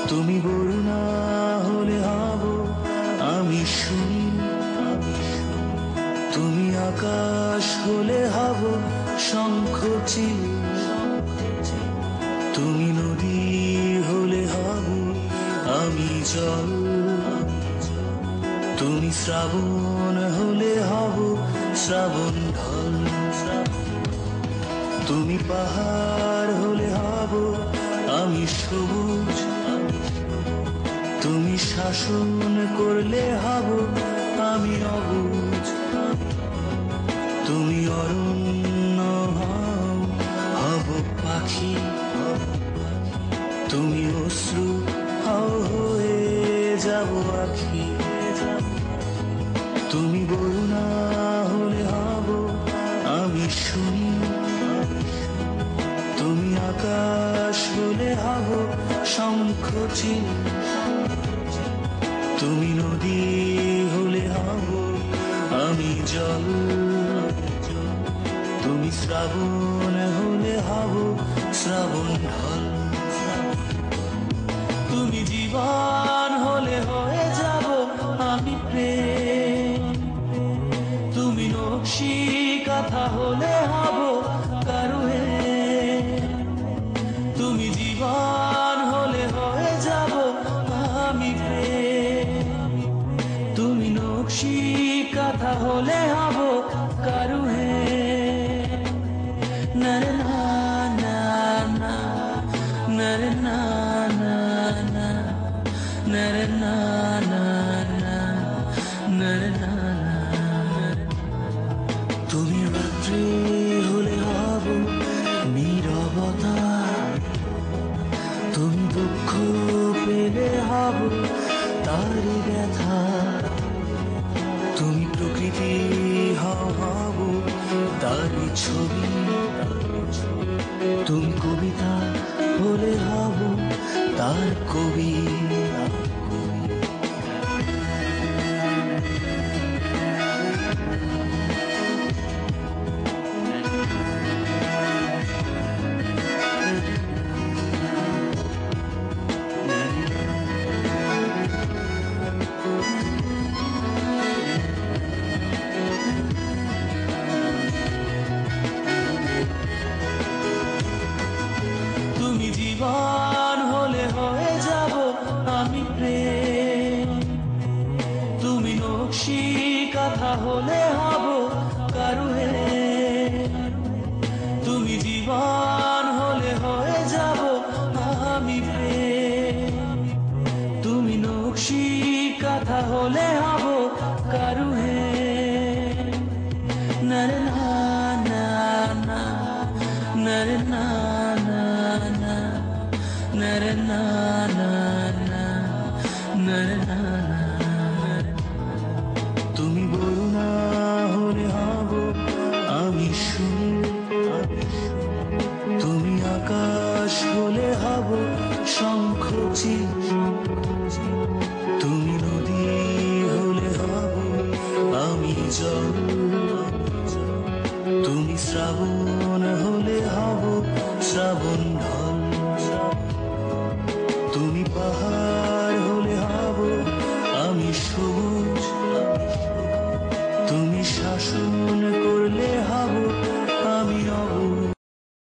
তুমি বরুণা হলে হব আমি শুনি, তুমি আকাশ হলে হব শঙ্খচি, তুমি নদী হলে হব আমি জল, তুমি শ্রাবণ হলে হব শ্রাবণ ঢল, তুমি পাহাড় হলে হব আমি সবুজ, তুমি শাসন করলে হব আমি অবুঝ, তুমি অরণ্য হব পাখি, তুমি অশ্রু হয়ে যাব আখি, তুমি বরুণা হলে হব আমি শুনি, তুমি আকাশ হলে হব শঙ্খচি, তুমি নদী হলে হব আমি জল, তুমি শ্রাবণ হলে হব শ্রাবণ ঢল, তুমি জীবন হলে হয়ে যাব আমি প্রেম, তুমি নকশি কথা হলে হব কারুহে, তুমি জীবন হলে হয়ে যাব আমি প্রেম, তুমি নকশি কথা হলে হব কারুহে, নরে না না না, নরে না না না, নরে না না না, নরে না না, তুমি রাত্রি হলে হব নীরবতা, তুমি দুঃখ পেলে হব তারি ব্যথা, তুমি প্রকৃতি হব তারি ছবি, তুমি কবিতা হলে হব তার কবি, তুমি জীবন হলে হয়ে যাব আমি প্রেম, তুমি নকশি কথা হলে হব কারুহে, তুমি জীবন হলে হয়ে যাব আমি প্রেম, তুমি নকশি কথা হলে হব কারুহে, নরে না না না, নরে না না না, নরে না না না, নরে না না, তুমি বরুণা হলে হব আমি শুনি, তুমি আকাশ হলে হব শঙ্খচি।